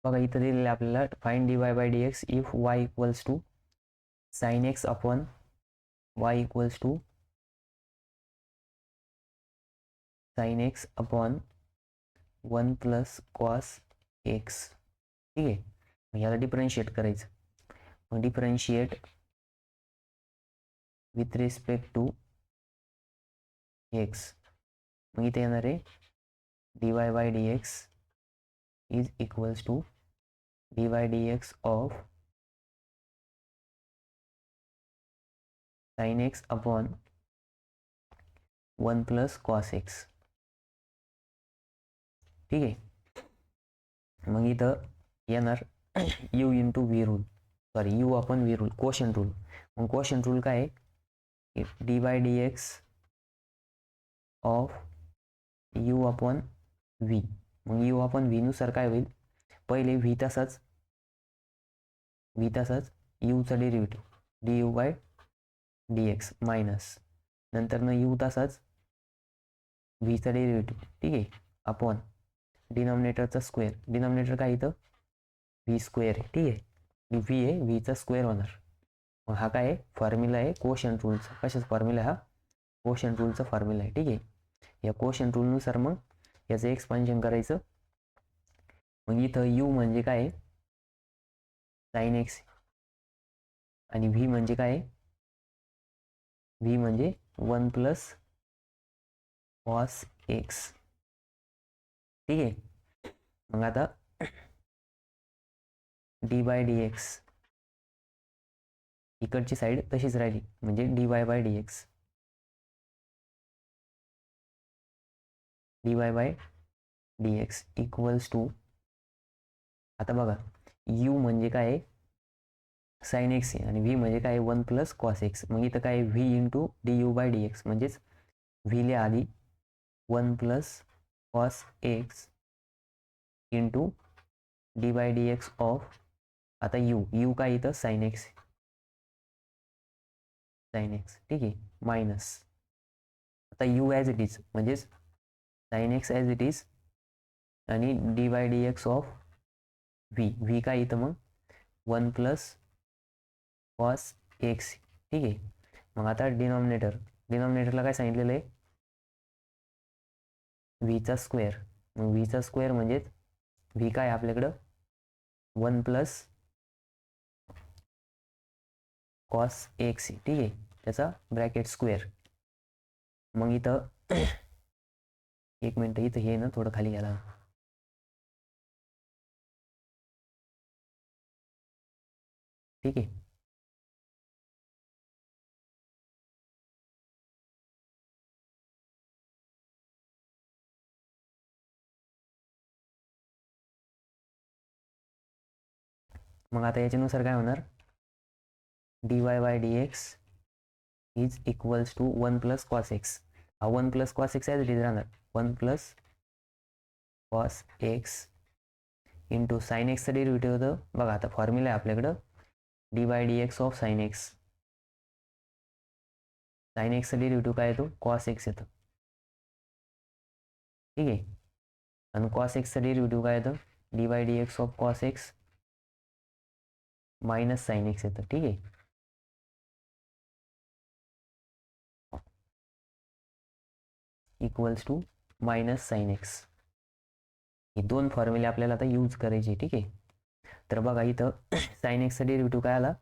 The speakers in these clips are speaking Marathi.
बघा इथं दिलेलं आपल्याला find dy by dx if y equals to sine x upon y equals to sine x upon 1 plus cos x. ठीक आहे, मग याला डिफरन्शिएट करायचं. मग differentiate with respect to x. मग इथे येणार आहे dy by dx is equals to dy dx of sine x upon 1 plus cos x. ठीक आहे, मग इथं येणार u into v rule, sorry u upon V rule, quotient rule. मग कोशन रूल काय आहे, D by D x of U upon V. मग यू अपॉन व्ही नुसार काय होईल, पहिले व्ही तसाच यूचा derivative D U by D X minus नंतर न यू तसाच व्हीचा डेरिव्हेटिव्ह. ठीक आहे, अपॉन डिनॉमिनेटरचा स्क्वेअर. डिनॉमिनेटर काय इथं व्ही स्क्वेअर आहे. ठीक आहे, व्ही आहे, व्हीचा स्क्वेअर होणार. मग हा काय आहे, फॉर्म्युला आहे कोशन रूलचा. कशाचा फॉर्म्युला, हा कोशन रूलचा फॉर्म्युला आहे. ठीक आहे, या कोशन रूलनुसार मग याचं एक्सपान्शन करायचं. मग इथं यू म्हणजे काय आहे, साइन एक्स, आणि व्ही म्हणजे काय आहे, व्ही म्हणजे 1 प्लस कॉस एक्स. ठीक आहे, मग आता डी बाय डी एक्स इकडची साईड तशीच राहिली, म्हणजे d Y by D x. D Y by D x equals to, आता बघा यू म्हणजे काय आहे, साइन एक्स आहे, आणि व्ही म्हणजे काय, 1 प्लस कॉस एक्स. मग इथं काय, V into D U by D X, म्हणजेच व्हीले आधी 1 plus cos x into D by D x of, आता यू काय इथं साइन एक्स. ठीक आहे, मायनस आता यू ॲज इट इज, म्हणजेच sine X as it is, आणि D by D x of V काय इथं मग 1 प्लस कॉस एक्स. ठीक आहे, मग आता डिनॉमिनेटरला काय सांगितलेलं आहे, व्हीचा स्क्वेअर. मग व्हीचा स्क्वेअर म्हणजेच व्ही काय आपल्याकडं 1 प्लस कॉस एक्स. ठीक आहे, त्याचा ब्रॅकेट स्क्वेअर. मग इथं एक मिनटं, इथं हे ना थोडं खाली घ्यायला. ठीक आहे, मग आता याच्यानुसार काय होणार, D Y by D X is equals to 1 plus cos X. हा 1 plus cos X as it is राहणार, 1 plus cos x into sine एक्सचं डेरिव्हेटिव्ह होतं. बघा आता फॉर्म्युला आहे आपल्याकडं D by D x of sine X. Sine एक्सचं डेरिव्हेटिव्ह काय येतो, कॉस एक्स येतं. ठीक आहे, आणि कॉस एक्सचं डेरिव्हेटिव्ह काय येतं, d by D x of cos x minus sine x येतं. ठीक आहे, equals to minus sine x. हे दोन फॉर्म्युले आपल्याला आता यूज करायचे. ठीक आहे, तर बघा इथं साइन एक्सचा डेरिव्हेटिव्ह काय आला,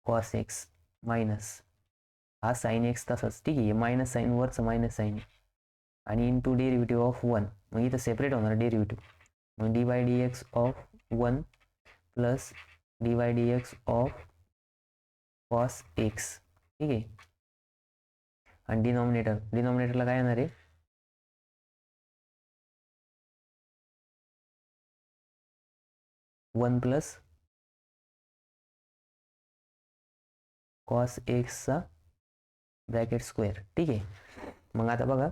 कॉस एक्स मायनस हा साइन एक्स तसाच. ठीक आहे, मायनस साइन वरचं मायनस साइन आणि इंटू डेरिव्हेटिव्ह ऑफ 1. मग इथं सेपरेट होणार डेरिव्हेटिव्ह. मग d by D x of 1 plus d by D x of cos x. ठीक आहे, आणि डिनॉमिनेटरला काय येणार आहे, 1 प्लस कॉस एक्सचा ब्रॅकेट स्क्वेअर. ठीक आहे, मग आता बघा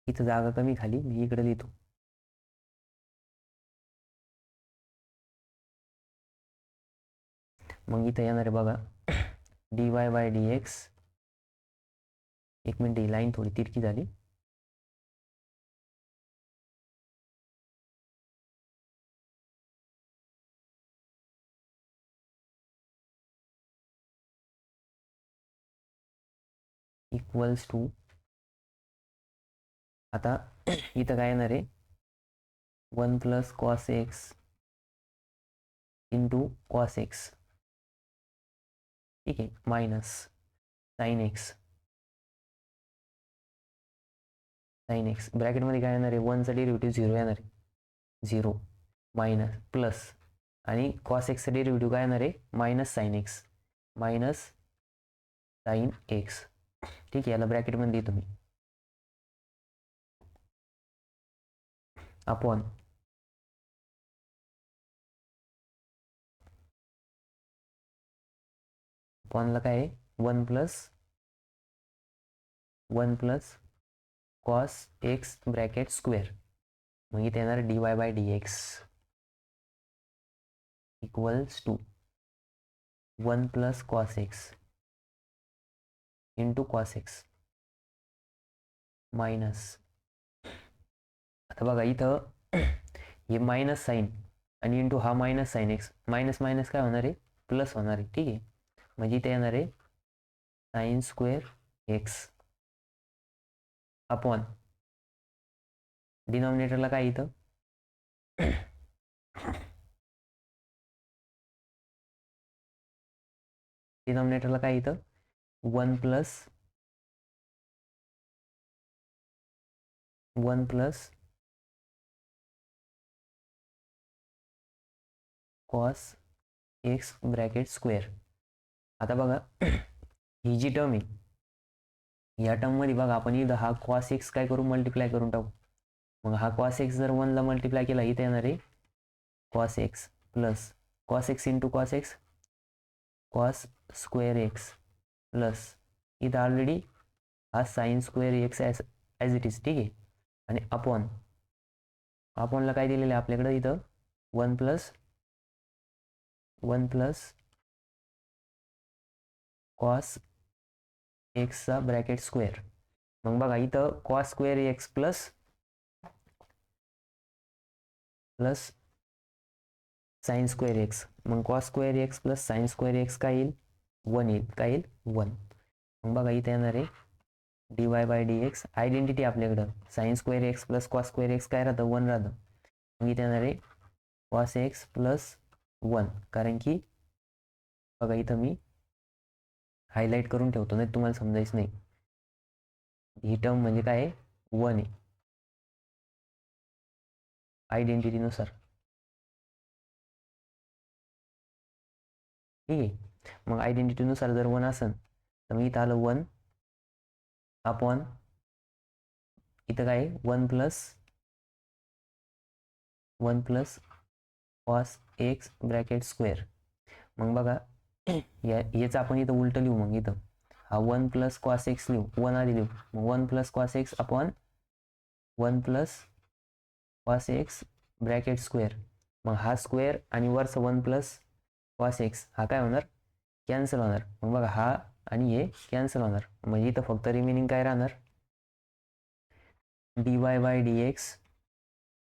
इथं जागा कमी खाली, मी इकडे लिहितो. मग इथं येणार आहे बघा D Y by D x. एक मिनिट, ही लाईन थोडी तिरकी झाली. इक्वल्स टू, आता इथं काय येणार आहे 1 plus cos x into cos x, ठीक आहे, minus sine X, sine X ब्रॅकेटमध्ये काय येणार आहे 1चा डेरिव्हेटिव्ह 0 येणार आहे, 0 मायनस प्लस आणि कॉस एक्सचा डेरिव्हेटिव्ह काय येणार आहे minus sine x, minus sine X, ठीक आहे, याला ब्रॅकेटमध्ये तुम्ही अपॉन अपॉनला काय आहे 1 plus cos x bracket square, मग इथे येणार dy by dx equals to 1 plus cos x into cos x minus, आता बघा इथं हे मायनस साईन आणि इंटू हा minus sine x, minus minus काय होणार आहे प्लस होणार आहे, ठीक आहे, म्हणजे इथे येणार आहे साइन स्क्वेअर एक्स अपॉन डिनॉमिनेटरला काय इथं डिनॉमिनेटरला काय इथं 1 plus cos x bracket square, आता बघा ही जी टर्म आहे या टर्ममध्ये बघा आपण इथं हा कॉस एक्स काय करू मल्टिप्लाय करून टाकू, मग हा कॉस एक्स जर 1ला मल्टिप्लाय केला इथे येणार आहे cos X plus cos x into cos X cos square x plus इथं ऑलरेडी हा sign square x as it is, ठीक आहे, आणि अपॉनला काय दिलेलं आहे आपल्याकडं इथं 1 प्लस कॉस एक्सचा ब्रॅकेट स्क्वेअर, मग बघा इथं cos square x plus sine square X, मग cos square x plus sine square X काय येईल 1 येईल, काय येईल 1, मग बघा इथे येणार आहे dy बाय dx, आयडेंटिटी आपल्याकडं sign square x plus cos square X काय राहतं 1 राहतं, मग इथे येणार आहे कॉस एक्स प्लस 1, कारण की बघा इथं मी हायलाईट करून ठेवतो नाही तुम्हाला समजायचं नाही, ही टर्म म्हणजे काय आहे 1 आहे आयडेंटिटीनुसार, ठीक आहे, मग आयडेंटिटीनुसार जर 1 असेल तर मी इथं आलं 1 अपॉन इथं काय 1 plus cos x bracket square, मग बघा याचं आपण इथं उलटं लिहू, मग इथं हा 1 प्लस कॉस एक्स लिहू, 1 आधी लिहू, मग 1 plus cos x upon 1 plus cos x bracket square, मग हा स्क्वेअर आणि वरचं 1 प्लस कॉस एक्स हा काय होणार कॅन्सल होणार, मग बघा हा आणि हे कॅन्सल होणार, म्हणजे इथं फक्त रिमेनिंग काय राहणार dy by dx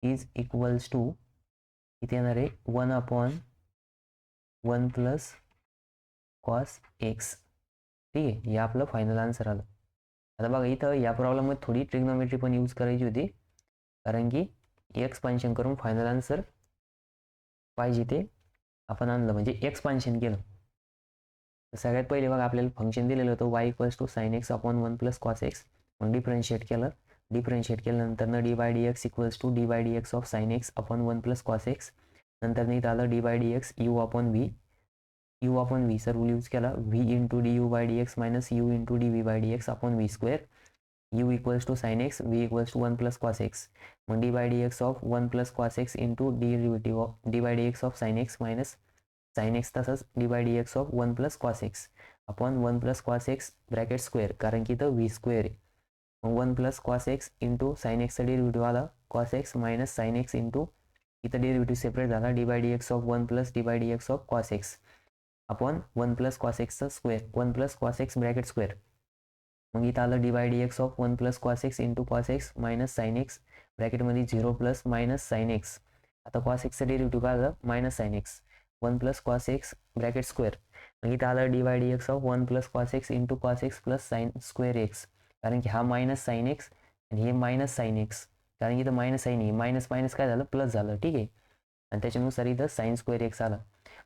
is equals to इथे येणार आहे 1 अपॉन 1 प्लस कॉस एक्स, ठीक आहे, हे आपलं फायनल आन्सर आलं. आता बघा इथं या प्रॉब्लेममध्ये थोडी ट्रिग्नोमेट्री पण यूज करायची होती, कारण की एक्सपान्शन करून फायनल आन्सर पाहिजे ते आपण आणलं, म्हणजे एक्सपान्शन केलं. सगळ्यात पहिले बघा आपल्याला फंक्शन दिलेलं होतं y equals to sine x upon 1 plus cos X, मग डिफरन्शिएट केल्यानंतर D by D x equals to D by D x of sine x upon 1 plus cos X, नंतर इथं आलं D by D X U upon V sir rule use केला, V into D U by D X minus U into D V by D X upon V square, u equals to sin x, v equals to 1 plus cos x, मग d by dx of 1 plus cos x into derivative of d by dx of sin x minus sin x तसंच d by dx of 1 plus cos x upon 1 plus cos x bracket square, कारण की इथं v स्क्वेअर आहे, मग 1 plus cos x into sin x चा डेरिव्हेटिव्ह आला cos x minus sin x into इथं डेरिव्हेटिव्ह सेपरेट झाला d by dx of 1 plus d by dx of cos x upon 1 plus cos x चा square, 1 plus cos x bracket square, मग इथं आलं D by D x of 1 plus cos x into cos x minus sine X ब्रॅकेटमध्ये 0 प्लस मायनस साइन एक्स, आता कॉस एक्सचं डेरिव्हेटिव्ह काय आलं minus sine X, 1 plus cos x bracket square. मग इथं आलं D Y D x of 1 plus cos x into cos X plus sine square X, कारण की हा मायनस साईन एक्स आणि हे मायनस साईन एक्स, कारण की इथं मायनस साईन आहे, मायनस मायनस काय झालं प्लस झालं, ठीक आहे. आणि त्याच्यानुसार इथं साईन स्क्वेअर एक्स आला.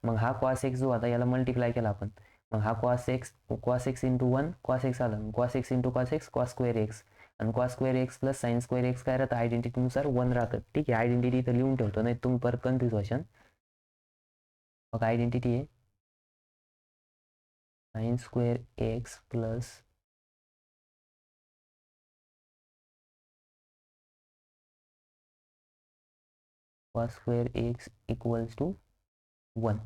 मग हा कॉस एक्स जो आता याला मल्टिप्लाय केला आपण, मग हा cos x into 1 cos X आला, cos x into cos X cos square X, आणि cos square x plus sine square X काय राहतं आयडेंटिटीनुसार 1 राहतं, ठीक आहे. आयडेंटिटी इथं लिहून ठेवतो, नाही तुम्ही परत कन्फ्युज व्हाल. मग आयडेंटिटी आहे sine square x plus cos square x equals to 1.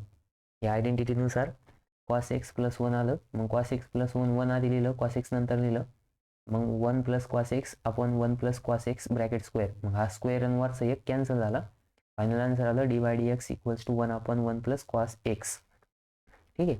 या आयडेंटिटीनुसार कॉस एक्स प्लस 1 आलं, मग कॉस एक्स प्लस 1 आधी लिहिलं, कॉस एक्स नंतर लिहिलं, मग 1 plus cos x upon 1 plus cos x bracket square. मग हा स्क्वेअर आणि वरचा एक कॅन्सल झाला. फायनल आन्सर आलं D Y D x equals to 1 upon 1 plus cos x, ठीक आहे.